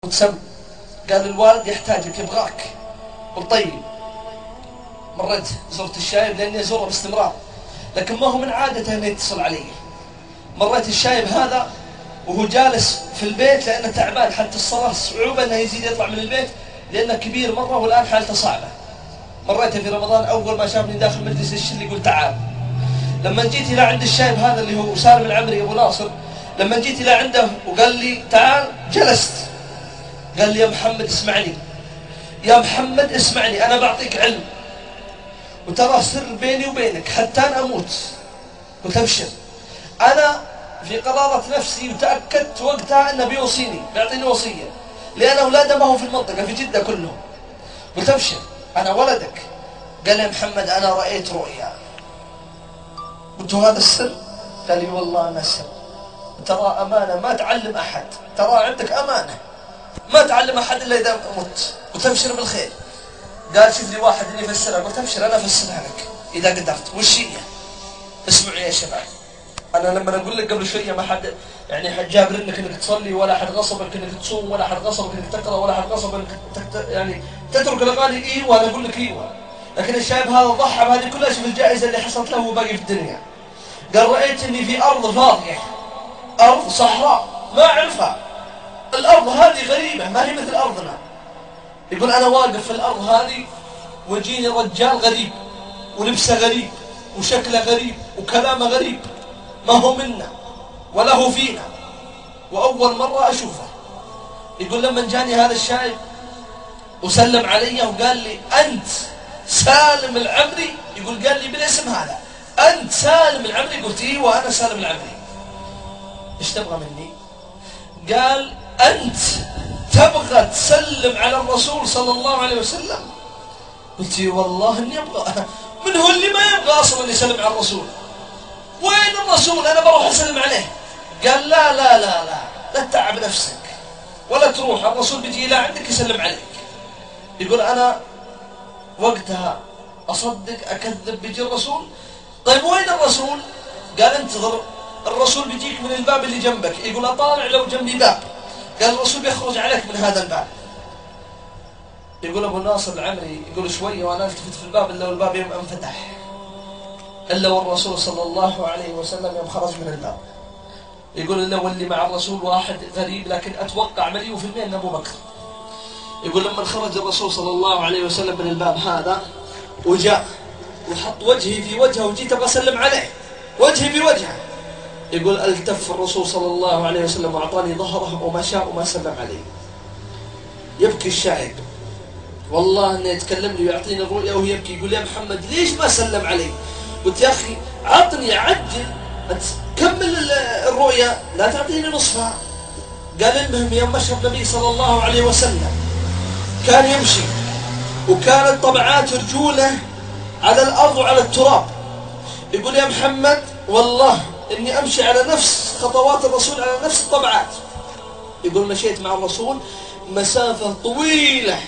وتسم. قال الوالد يحتاجك يبغاك. قلت طيب. مريت زرت الشايب لاني ازوره باستمرار، لكن ما هو من عادته انه يتصل علي. مريت الشايب هذا وهو جالس في البيت لانه تعبان، حتى الصلاه صعوبه انه يزيد يطلع من البيت لانه كبير مره والان حالته صعبه. مريته في رمضان اول ما شافني داخل مجلس الشل يقول تعال. لما جيت الى عند الشايب هذا اللي هو سالم العمري ابو ناصر، لما جيت الى عنده وقال لي تعال جلست، قال لي يا محمد اسمعني، يا محمد اسمعني، انا بعطيك علم وترى سر بيني وبينك حتى انا اموت. قلت ابشر. انا في قرارة نفسي وتأكدت وقتها انه بيوصيني، بيعطيني وصية لان اولاده ما هو في المنطقة في جدة كلهم. قلت ابشر انا ولدك. قال لي يا محمد انا رأيت رؤيا. قلت هذا السر؟ قال لي والله ما السر، ترى امانة ما تعلم احد، ترى عندك امانة ما تعلم احد الا اذا مت. قلت ابشر بالخير. قال شوف لي واحد اللي يفسرها. قلت ابشر انا افسرها لك اذا قدرت. وش هي؟ اسمعوا يا شباب، انا لما اقول لك قبل شويه ما حد يعني حد جابر انك تصلي، ولا حد غصبك انك تصوم، ولا حد غصبك انك تقرا، ولا حد غصبك انك يعني تترك الاغاني. ايوه وانا اقول لك ايوه، لكن الشايب هذا ضحى بهذه كلها. شوف الجائزه اللي حصلت له وهو باقي في الدنيا. قال رايت اني في ارض فاضيه، ارض صحراء ما اعرفها، الارض هذه غريبه ما هي مثل ارضنا. يقول انا واقف في الارض هذه وجيني رجال غريب ولبسه غريب وشكله غريب وكلامه غريب، ما هو منا ولا هو فينا، واول مره اشوفه. يقول لما جاني هذا الشايب وسلم علي وقال لي انت سالم العمري، يقول قال لي بالاسم هذا انت سالم العمري. قلت ايوه انا سالم العمري. ايش تبغى مني؟ قال انت تبغى تسلم على الرسول صلى الله عليه وسلم؟ قلت والله اني ابغى. من هو اللي ما يبغى اصلا يسلم على الرسول؟ وين الرسول؟ انا بروح اسلم عليه. قال لا لا لا لا لا تتعب نفسك ولا تروح، الرسول بيجي الى عندك يسلم عليك. يقول انا وقتها اصدق اكذب بيجي الرسول. طيب وين الرسول؟ قال انتظر الرسول بيجيك من الباب اللي جنبك. يقول اطالع لو جنبي باب، قال الرسول بيخرج عليك من هذا الباب. يقول ابو ناصر العمري يقول شويه وانا التفت في الباب الا والباب يوم انفتح، الا والرسول صلى الله عليه وسلم يوم خرج من الباب. يقول الا واللي مع الرسول واحد غريب لكن اتوقع مليون في المئة انه ابو بكر. يقول لما خرج الرسول صلى الله عليه وسلم من الباب هذا وجاء وحط وجهي في وجهه وجيت ابغى اسلم عليه وجهي في وجهه. يقول التف الرسول صلى الله عليه وسلم واعطاني ظهره ومشى وما سلم علي. يبكي الشاهد والله انه يتكلم لي ويعطيني الرؤيا وهو يبكي. يقول يا محمد ليش ما سلم علي؟ قلت يا اخي عطني عجل كمل الرؤيا لا تعطيني نصفها. قال المهم يوم مشى النبي صلى الله عليه وسلم كان يمشي وكانت طبعات رجوله على الارض وعلى التراب. يقول يا محمد والله اني امشي على نفس خطوات الرسول على نفس الطبعات. يقول مشيت مع الرسول مسافة طويلة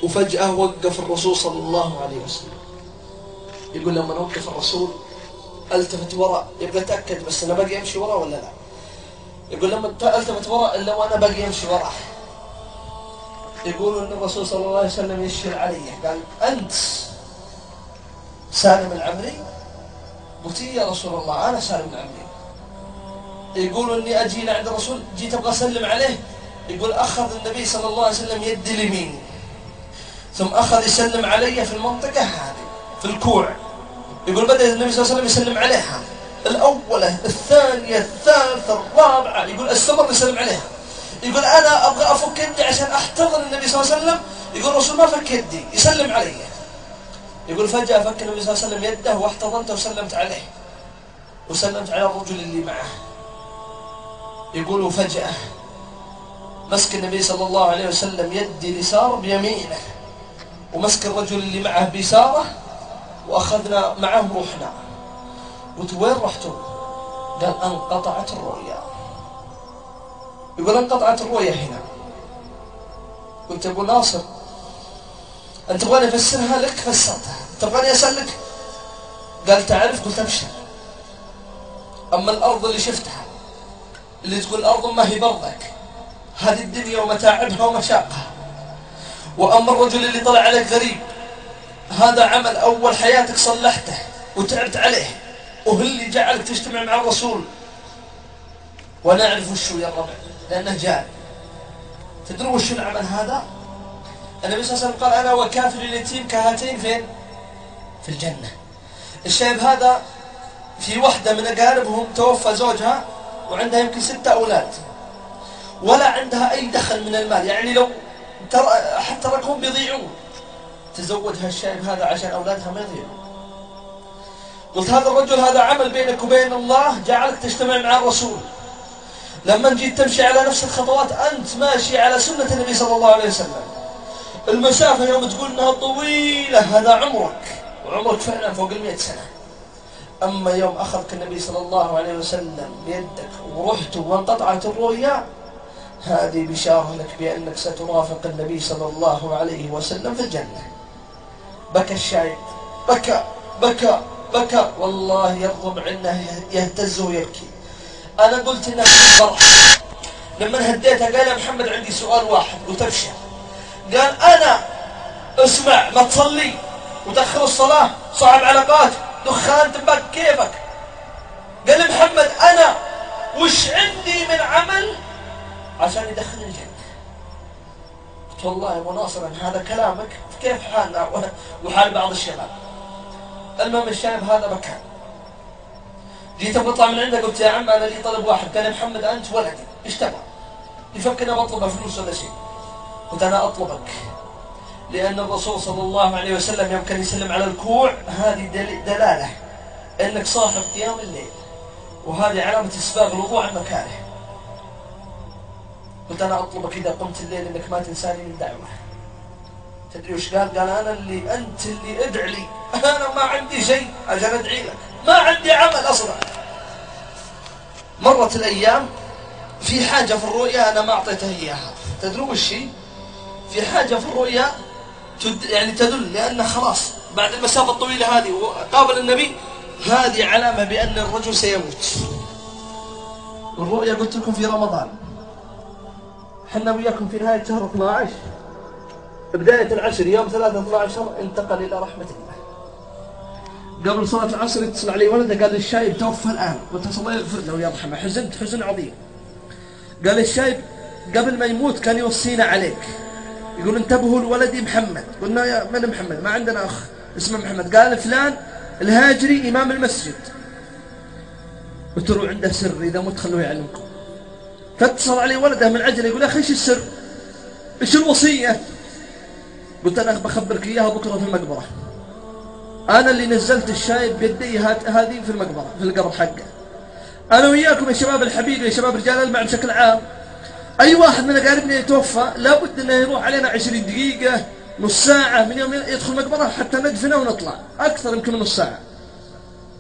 وفجأة وقف الرسول صلى الله عليه وسلم. يقول لما وقف الرسول التفت وراء يبغى اتاكد بس انا باقي امشي وراء ولا لا. يقول لما التفت وراء الا وانا باقي امشي وراء. يقول ان الرسول صلى الله عليه وسلم يشير علي قال انت سالم العمري؟ قلت يا رسول الله انا سالم العمري. يقول اني اجي عند الرسول جيت ابغى اسلم عليه. يقول اخذ النبي صلى الله عليه وسلم يدي اليمين ثم اخذ يسلم علي في المنطقه هذه في الكوع. يقول بدأ النبي صلى الله عليه وسلم يسلم عليها الأولى الثانية الثالثة الرابعة. يقول استمر يسلم عليها. يقول أنا أبغى أفك يدي عشان أحتضن النبي صلى الله عليه وسلم. يقول الرسول ما فك يدي يسلم علي. يقول فجأة فك النبي صلى الله عليه وسلم يده واحتضنته وسلمت عليه وسلمت على الرجل اللي معه. يقول وفجأة مسك النبي صلى الله عليه وسلم يدي اليسار بيمينه ومسك الرجل اللي معه بيساره واخذنا معه روحنا. قلت وين رحتم؟ قال انقطعت الرؤيا. يقول انقطعت الرؤيا هنا. قلت ابو ناصر انت تبغاني افسرها لك؟ فسرتها. تبغاني اسالك؟ قال تعرف؟ قلت ابشر. اما الارض اللي شفتها اللي تقول الارض ما هي برضك هذه الدنيا ومتاعبها ومشاقها. وأما الرجل اللي طلع عليك غريب، هذا عمل أول حياتك صلحته وتعبت عليه، وهو اللي جعلك تجتمع مع الرسول. ونعرف وشو يا الربع لأنه جاء. تدرون وشو العمل هذا؟ النبي صلى الله عليه وسلم قال أنا وكافر اليتيم كهاتين فين؟ في الجنة. الشايب هذا في وحدة من أقاربهم توفى زوجها وعندها يمكن 6 أولاد، ولا عندها أي دخل من المال، يعني لو حتى تركهم بيضيعون. تزوجها الشايب هذا عشان أولادها ما يضيعون. قلت هذا الرجل هذا عمل بينك وبين الله، جعلك تجتمع مع الرسول. لما جيت تمشي على نفس الخطوات أنت ماشي على سنة النبي صلى الله عليه وسلم. المسافة يوم تقول أنها طويلة هذا عمرك، وعمرك فعلا فوق 100 سنة. أما يوم أخذك النبي صلى الله عليه وسلم بيدك ورحت وانقطعت الرؤيا، هذه بشارة لك بأنك سترافق النبي صلى الله عليه وسلم في الجنة. بكى الشايب، بكى بكى بكى، والله يرضم عنه يهتز ويبكي. أنا قلت إنه فرح. لما هديتها قال يا محمد عندي سؤال واحد. قلت أبشر. قال أنا اسمع ما تصلي وتأخر الصلاة، صعب علاقات، دخان، تباك، كيفك. قال محمد أنا وش عندي من عمل عشان يدخلني الجنة؟ قلت والله يا مناصر هذا كلامك كيف حالنا وحال بعض الشباب. المهم الشاب هذا بكى. جيت بطلع من عنده قلت يا عم أنا لي طلب واحد. قال يا محمد أنت ولدي إيش تبغى؟ يفكر أنا بطلب فلوس ولا شيء. قلت أنا أطلبك لأن الرسول صلى الله عليه وسلم يوم كان يسلم على الكوع هذه دلالة أنك صاحب قيام الليل، وهذه علامة إسباغ الوضوء عن مكانه. قلت أنا أطلبك إذا قمت الليل أنك ما تنساني من دعوة. تدري وش قال؟ قال أنا اللي أنت اللي ادعي لي، أنا ما عندي شيء عشان أدعي لك، ما عندي عمل أصلا. مرت الأيام، في حاجة في الرؤيا أنا ما أعطيته إياها. تدرون وش هي؟ في حاجة في الرؤيا يعني تدل، لأن خلاص بعد المسافة الطويلة هذه وقابل النبي، هذه علامة بأن الرجل سيموت. الرؤيا قلت لكم في رمضان، حنا وياكم في نهاية شهر 12 بداية العشر يوم 3/12 انتقل إلى رحمة الله. قبل صلاة العصر يتصل علي ولده قال لي الشايب توفى الآن. قلت الله يغفر له ويرحمه. حزنت حزن عظيم. قال لي الشايب قبل ما يموت كان يوصينا عليك، يقول انتبهوا لولدي محمد. قلنا يا من محمد؟ ما عندنا أخ اسمه محمد. قال فلان الهاجري إمام المسجد. قلت له عنده سر إذا مت خلوه يعلمكم. فاتصل علي ولده من عجله يقول يا أخي إيش السر؟ إيش الوصية؟ قلت أنا بخبرك إياها بكرة في المقبرة. أنا اللي نزلت الشايب بيدي هذه في المقبرة في القبر حقه. أنا وياكم يا شباب الحبيب يا شباب رجال المع بشكل عام، أي واحد من أقاربنا يتوفى لابد أنه يروح علينا 20 دقيقة نص ساعة من يوم يدخل المقبرة حتى ندفنه ونطلع، أكثر يمكن من نص ساعة.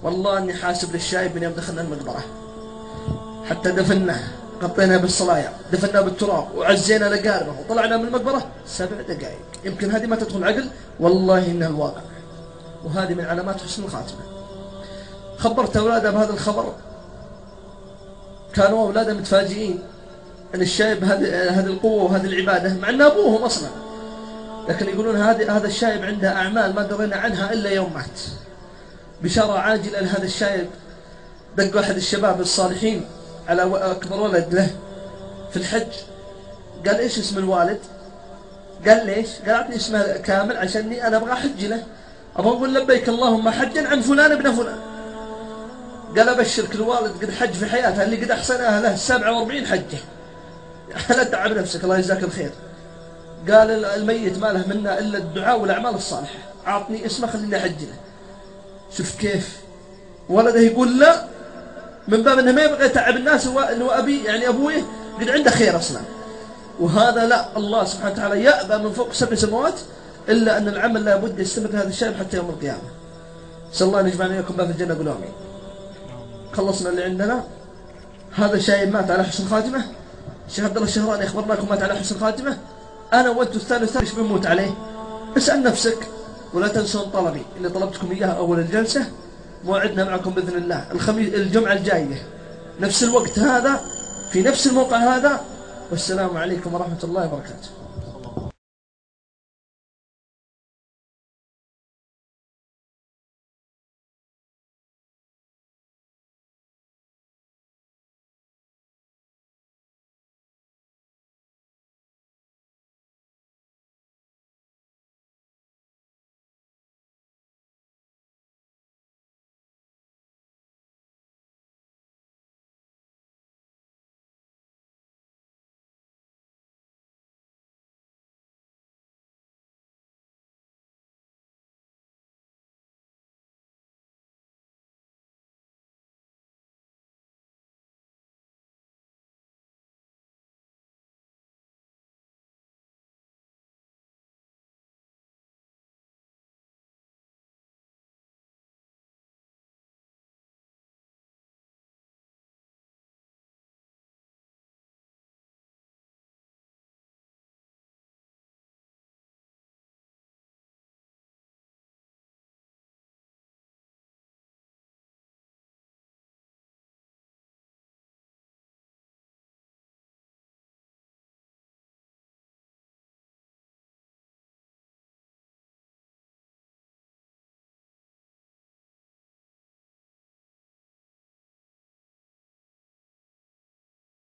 والله أني حاسب للشايب من يوم دخلنا المقبرة حتى دفناه، غطيناه بالصلايا، دفناه بالتراب وعزينا لقاربه وطلعنا من المقبرة 7 دقائق. يمكن هذه ما تدخل عقل، والله إنها الواقع، وهذه من علامات حسن الخاتمة. خبرت أولاده بهذا الخبر، كانوا أولاده متفاجئين أن الشايب هذه القوة وهذه العبادة، مع أن أبوهم أصلا، لكن يقولون هذا الشايب عنده أعمال ما درينا عنها إلا يوم مات. بشارة عاجلة لهذا الشايب. دق أحد الشباب الصالحين على أكبر ولد له في الحج، قال إيش اسم الوالد؟ قال ليش؟ قال أعطني اسمه كامل عشاني أنا أبغى أحج له، أبغى أقول لبيك اللهم حجا عن فلان ابن فلان. قال أبشرك الوالد قد حج في حياته اللي قد أحصناها له 47 حجة. لا تعب نفسك الله يجزاك الخير. قال الميت ما له منا إلا الدعاء والأعمال الصالحة، أعطني اسمه خليني أحج له. شوف كيف ولده يقول لا، من باب أنه ما يبغى يتعب الناس، أنه أبي يعني أبوي قد عنده خير أصلا. وهذا لا، الله سبحانه وتعالى يأبى من فوق 7 سماوات إلا أن العمل لا بد يستمر هذا الشيء حتى يوم القيامة. نسأل الله أن يجمعنا إياكم باب الجنة. قولوا آمين. خلصنا اللي عندنا. هذا الشايب مات على حسن خاتمة. الشيخ عبد الله الشهراني أخبرناكم مات على حسن خاتمة. أنا وأنتم الثالث إيش بنموت عليه؟ اسأل نفسك، ولا تنسون طلبي اللي طلبتكم إياه أول الجلسة. موعدنا معكم بإذن الله الجمعة الجاية نفس الوقت هذا في نفس الموقع هذا والسلام عليكم ورحمة الله وبركاته.